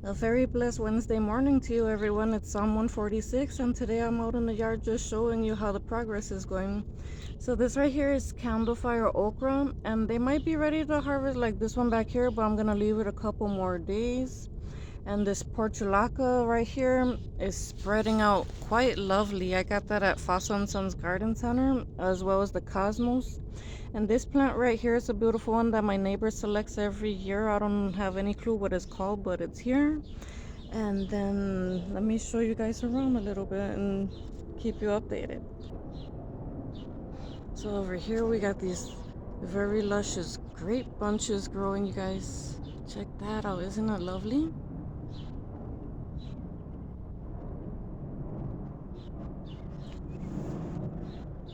A very blessed Wednesday morning to you, everyone. It's Psalm 146, and today I'm out in the yard just showing you how the progress is going. So this right here is candlefire okra, and they might be ready to harvest like this one back here, but I'm gonna leave it a couple more days. And this portulaca right here is spreading out quite lovely. I got that at Fossil & Sons Garden Center, as well as the Cosmos. And this plant right here is a beautiful one that my neighbor selects every year. I don't have any clue what it's called, but it's here. And then let me show you guys around a little bit and keep you updated. So over here we got these very luscious grape bunches growing, you guys. Check that out, isn't it lovely?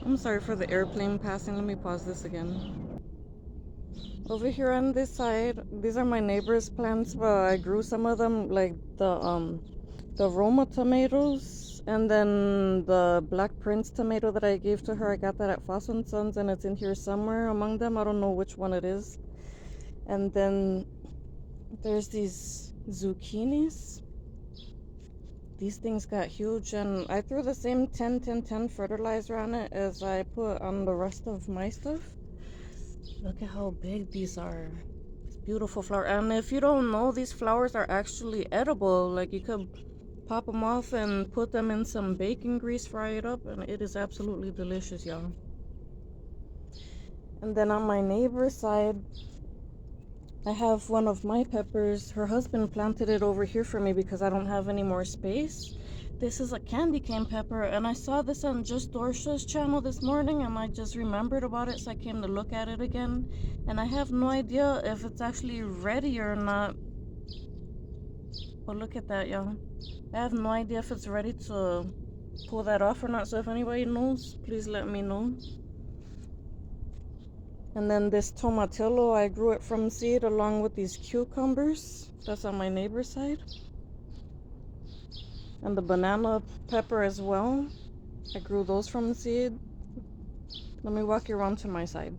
I'm sorry for the airplane passing. Let me pause this again. Over here on this side, these are my neighbor's plants, but I grew some of them, like the Roma tomatoes, and then the Black Prince tomato that I gave to her. I got that at Fossil & Sons, and it's in here somewhere among them. I don't know which one it is. And then there's these zucchinis. These things got huge, and I threw the same 10-10-10 fertilizer on it as I put on the rest of my stuff. Look at how big these are. It's beautiful flower. And if you don't know, these flowers are actually edible. Like, you could pop them off and put them in some bacon grease, fry it up, and it is absolutely delicious, y'all. And then on my neighbor's side, I have one of my peppers. Her husband planted it over here for me because I don't have any more space. This is a candy cane pepper, and I saw this on Just Dorsha's channel this morning, and I just remembered about it, so I came to look at it again. And I have no idea if it's actually ready or not. But look at that, y'all. I have no idea if it's ready to pull that off or not, so if anybody knows, please let me know. And then this tomatillo, I grew it from seed along with these cucumbers. That's on my neighbor's side. And the banana pepper as well. I grew those from seed. Let me walk you around to my side.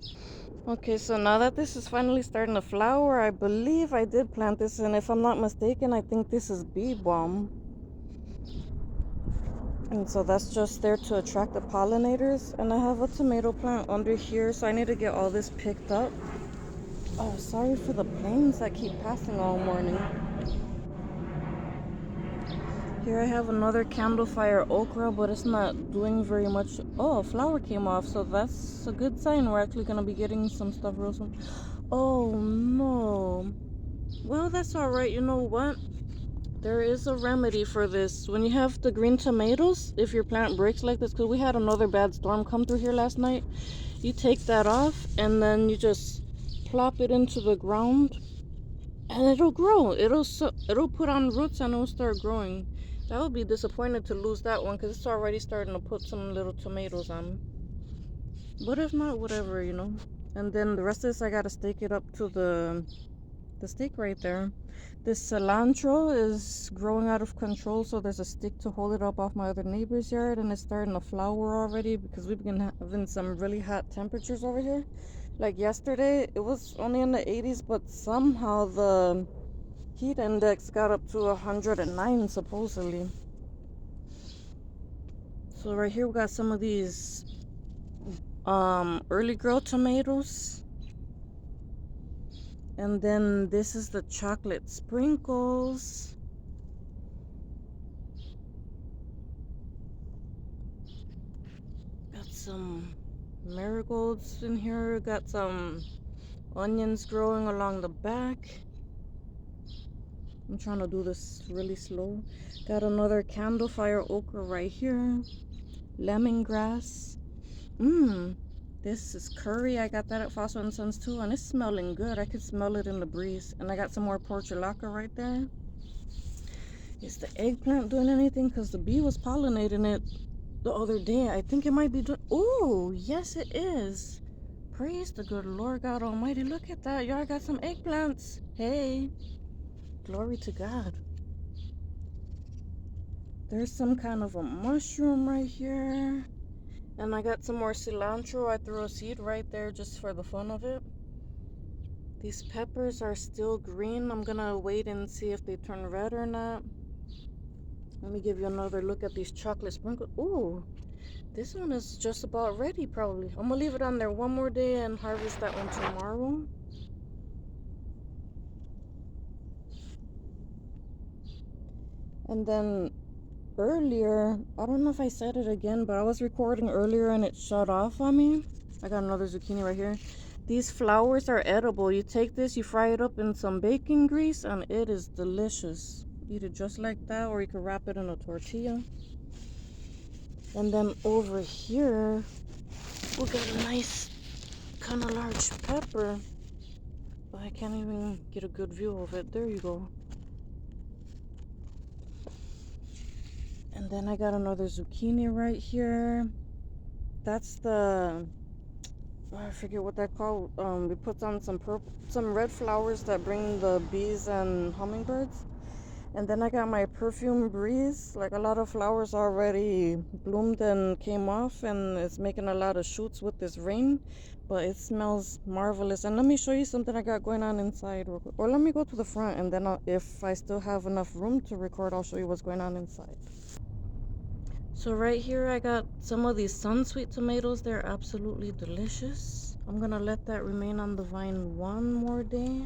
Okay, so now that this is finally starting to flower, I believe I did plant this, and if I'm not mistaken, I think this is bee balm. And so that's just there to attract the pollinators. And I have a tomato plant under here, so I need to get all this picked up. Oh, sorry for the planes that keep passing all morning. Here I have another candlefire okra, but it's not doing very much. Oh, a flower came off, so that's a good sign. We're actually going to be getting some stuff real soon. Oh, no. Well, that's all right. You know what? There is a remedy for this. When you have the green tomatoes, if your plant breaks like this, because we had another bad storm come through here last night, you take that off, and then you just plop it into the ground, and it'll grow. It'll put on roots, and it'll start growing. I would be disappointed to lose that one because it's already starting to put some little tomatoes on. But if not, whatever, you know. And then the rest of this, I gotta stake it up to the stake right there. This cilantro is growing out of control, so there's a stick to hold it up off my other neighbor's yard, and it's starting to flower already because we've been having some really hot temperatures over here. Like yesterday, it was only in the 80s, but somehow the heat index got up to 109 supposedly. So right here we got some of these early growth tomatoes. And then this is the chocolate sprinkles. Got some marigolds in here. Got some onions growing along the back. I'm trying to do this really slow. Got another candlefire okra right here. Lemongrass. This is curry. I got that at Fossil & Sons too, and it's smelling good. I could smell it in the breeze. And I got some more portulaca right there. Is the eggplant doing anything? Because the bee was pollinating it the other day. I think it might be doing... Oh, yes it is. Praise the good Lord God Almighty. Look at that. Y'all got some eggplants. Hey. Glory to God. There's some kind of a mushroom right here. And I got some more cilantro. I threw a seed right there just for the fun of it. These peppers are still green. I'm gonna wait and see if they turn red or not. Let me give you another look at these chocolate sprinkles. Ooh, this one is just about ready probably. I'm gonna leave it on there one more day and harvest that one tomorrow. And then earlier, I don't know if I said it again, but I was recording earlier and it shut off on me. I got another zucchini right here. These flowers are edible. You take this, you fry it up in some bacon grease, and it is delicious. Eat it just like that, or you can wrap it in a tortilla. And then over here, we'll get a nice kind of large pepper. But I can't even get a good view of it. There you go. And then I got another zucchini right here. That's the, I forget what that called. We put on some red flowers that bring the bees and hummingbirds. And then I got my perfume breeze. Like a lot of flowers already bloomed and came off, and it's making a lot of shoots with this rain. But it smells marvelous. And let me show you something I got going on inside real quick. Or let me go to the front, and then if I still have enough room to record, I'll show you what's going on inside. So right here I got some of these sun-sweet tomatoes. They're absolutely delicious. I'm gonna let that remain on the vine one more day.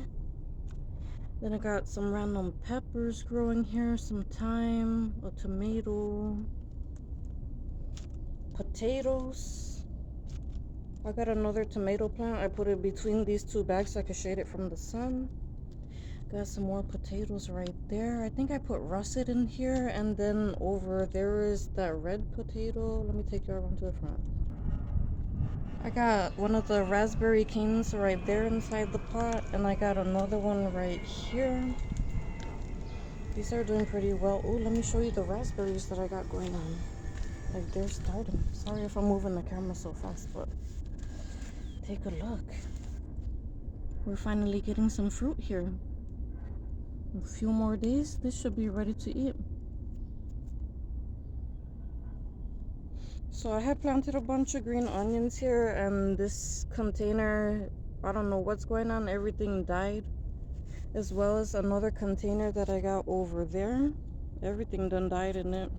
Then I got some random peppers growing here, some thyme, a tomato, potatoes. I got another tomato plant. I put it between these two bags so I could shade it from the sun. Got some more potatoes right there. I think I put russet in here, and then over there is that red potato. Let me take you around to the front. I got one of the raspberry canes right there inside the pot, and I got another one right here. These are doing pretty well. Oh, let me show you the raspberries that I got going on. Like, they're starting. Sorry if I'm moving the camera so fast, but take a look. We're finally getting some fruit here. In a few more days, this should be ready to eat. So I had planted a bunch of green onions here, and this container, I don't know what's going on, everything died. As well as another container that I got over there. Everything done died in it.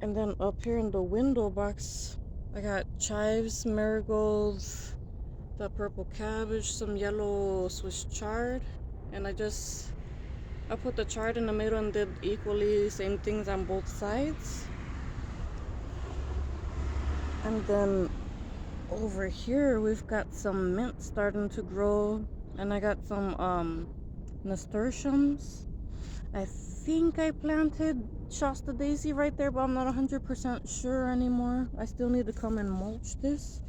And then up here in the window box, I got chives, marigolds, the purple cabbage, some yellow Swiss chard, and I put the chard in the middle and did equally same things on both sides. And then over here we've got some mint starting to grow, and I got some nasturtiums. I think I planted Shasta Daisy right there, but I'm not 100% sure anymore. I still need to come and mulch this.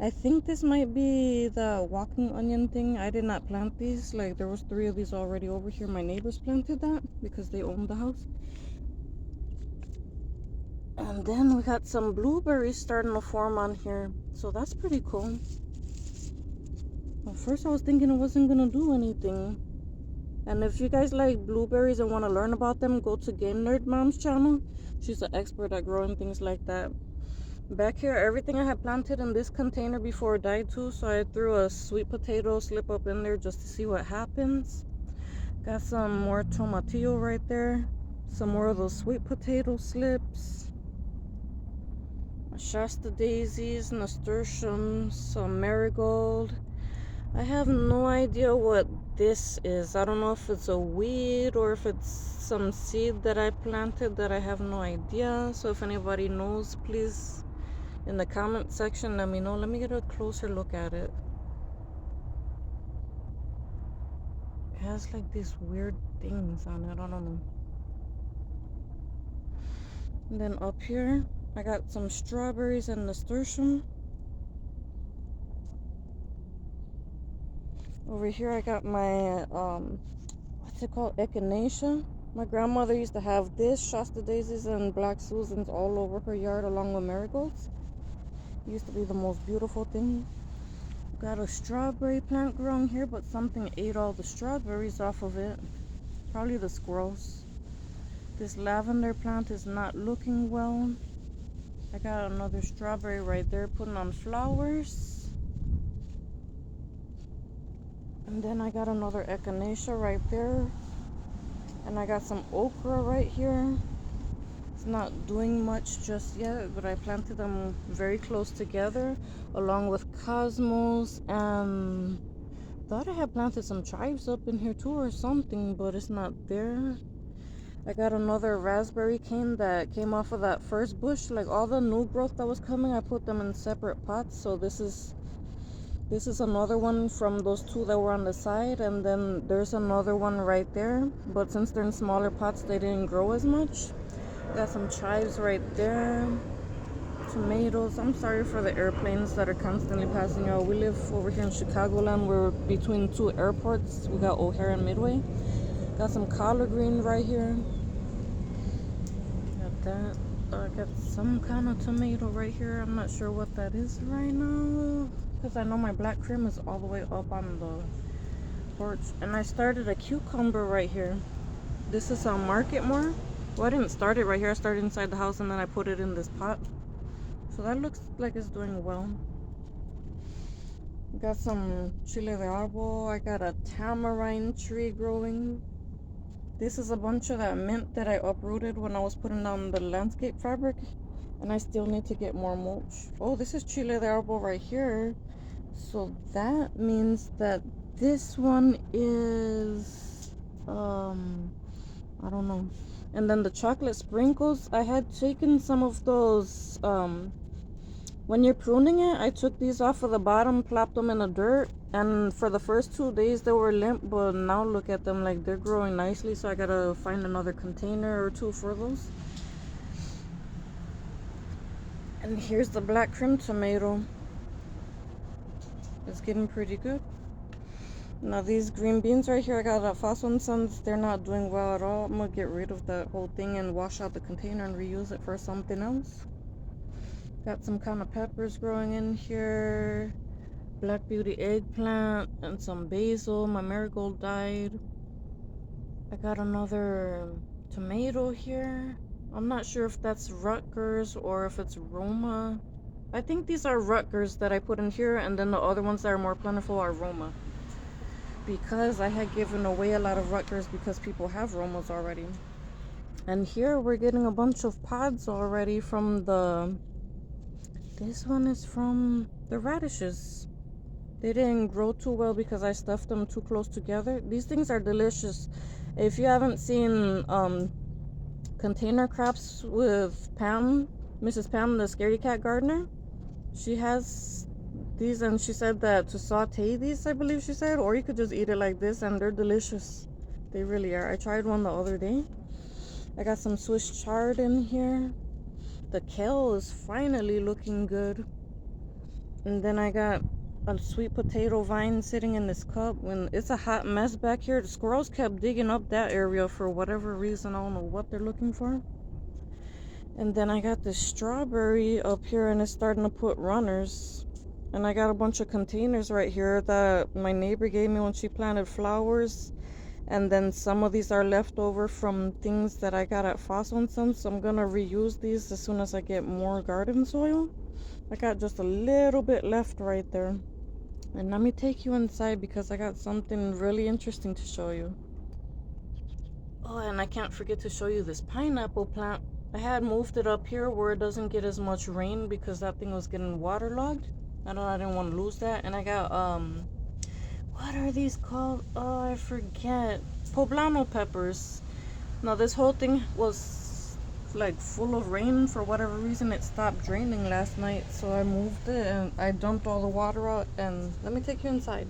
I think this might be the walking onion thing. I did not plant these. Like, there was 3 of these already over here. My neighbors planted that because they own the house. And then we got some blueberries starting to form on here. So that's pretty cool. At first I was thinking it wasn't gonna do anything. And if you guys like blueberries and want to learn about them, go to Game Nerd Mom's channel. She's an expert at growing things like that. Back here, everything I had planted in this container before died too, so I threw a sweet potato slip up in there just to see what happens. Got some more tomatillo right there. Some more of those sweet potato slips. Shasta daisies, nasturtiums, some marigold. I have no idea what this is. I don't know if it's a weed or if it's some seed that I planted that I have no idea. So if anybody knows, please in the comment section let me know. Let me get a closer look at it. It has like these weird things on it. I don't know. And then up here I got some strawberries and nasturtium. Over here I got my what's it called, echinacea. My grandmother used to have this, Shasta daisies and black Susans all over her yard along with marigolds. It used to be the most beautiful thing. Got a strawberry plant growing here, but something ate all the strawberries off of it. Probably the squirrels. This lavender plant is not looking well. I got another strawberry right there putting on flowers. And then I got another echinacea right there. And I got some okra right here. It's not doing much just yet, but I planted them very close together along with cosmos, and thought I had planted some chives up in here too or something, but it's not there. I got another raspberry cane that came off of that first bush. Like all the new growth that was coming, I put them in separate pots. So this is another one from those two that were on the side, and then there's another one right there, but since they're in smaller pots they didn't grow as much. Got some chives right there, tomatoes. I'm sorry for the airplanes that are constantly passing out. We live over here in Chicagoland. We're between two airports. We got O'Hare and Midway. Got some collard green right here. Got that. I got some kind of tomato right here. I'm not sure what that is right now, because I know my black cream is all the way up on the porch. And I started a cucumber right here. This is on Marketmore. Well, I didn't start it right here. I started inside the house and then I put it in this pot. So that looks like it's doing well. Got some chile de árbol. I got a tamarind tree growing. This is a bunch of that mint that I uprooted when I was putting down the landscape fabric. And I still need to get more mulch. Oh, this is chile de árbol right here. So that means that this one is, I don't know. And then the chocolate sprinkles, I had taken some of those, when you're pruning it, I took these off of the bottom, plopped them in the dirt, and for the first 2 days they were limp, but now look at them, like they're growing nicely, so I gotta find another container or two for those. And here's the black cream tomato. It's getting pretty good. Now these green beans right here, I got at Fossil & Sons. They're not doing well at all. I'm gonna get rid of that whole thing and wash out the container and reuse it for something else. Got some kind of peppers growing in here. Black beauty eggplant and some basil. My marigold died. I got another tomato here. I'm not sure if that's Rutgers or if it's Roma. I think these are Rutgers that I put in here, and then the other ones that are more plentiful are Roma, because I had given away a lot of Rutgers because people have Romas already. And here we're getting a bunch of pods already from this one is from the radishes. They didn't grow too well because I stuffed them too close together. These things are delicious. If you haven't seen container crops with Pam, Mrs. Pam, the Scaredy Cat gardener, she has these, and she said that to saute these, I believe she said, or you could just eat it like this, and they're delicious. They really are. I tried one the other day. I got some Swiss chard in here. The kale is finally looking good. And then I got a sweet potato vine sitting in this cup. When it's a hot mess back here, the squirrels kept digging up that area for whatever reason. I don't know what they're looking for. And then I got this strawberry up here, and it's starting to put runners. And I got a bunch of containers right here that my neighbor gave me when she planted flowers. And then some of these are left over from things that I got at Fossil & Sons. So I'm going to reuse these as soon as I get more garden soil. I got just a little bit left right there. And let me take you inside because I got something really interesting to show you. Oh, and I can't forget to show you this pineapple plant. I had moved it up here where it doesn't get as much rain because that thing was getting waterlogged. I didn't want to lose that. And I got, what are these called? Oh, I forget. Poblano peppers. Now this whole thing was like full of rain. For whatever reason it stopped draining last night, so I moved it and I dumped all the water out. And let me take you inside.